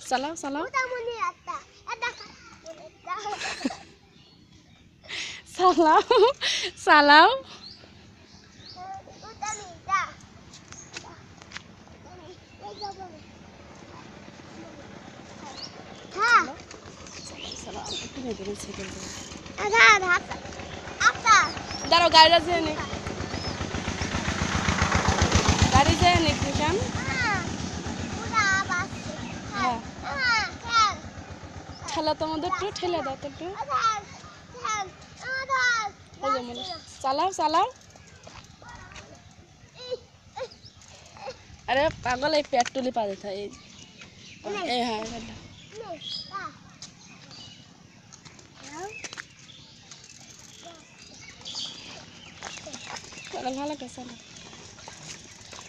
চালাও চালাও চালাও চালাও দাঁড়াও গাড়িটা যেয়ে নে গাড়ি যেয়ে নে কিষান হ্যাঁ ঠেলা তোমাদের একটু ঠেলে দাও তো একটু চালাও চালাও अरे पागल एक पेट्रोल पा देता है ए हाँ पागल वाला कैसा ना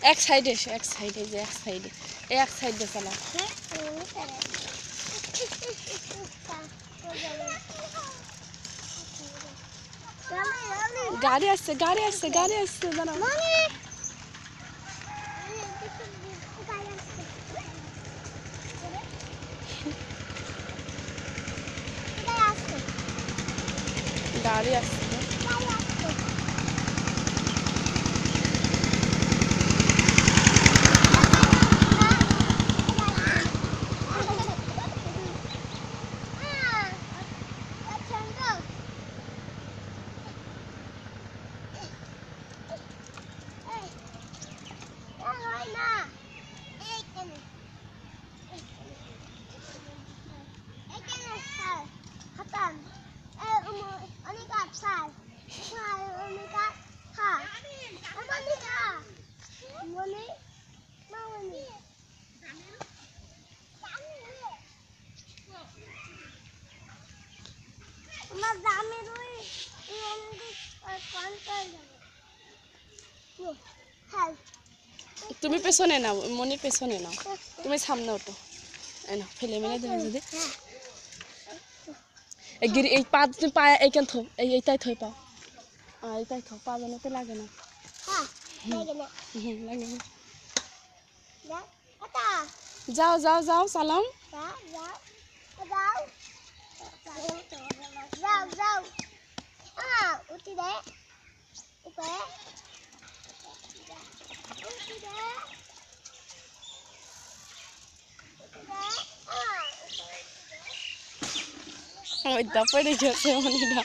एक साइड है एक साइड दे चला गाड़ी आसे दाना गाड़ी आसे তুমি পেছনে নাও মনির পেছনে নাও তুমি সামনে ওঠো এই নাও ফেলে মেলে দেবে যদি এই গিরি এই পা তুমি পা এইখান থো এইটাই থই পাও এইটাই থো পা যেন তো লাগে না হ্যাঁ লাগে না যাও যাও যাও সালাম যাও উঠি দে উপরে ওই দা পড়ে গেছে মনিটা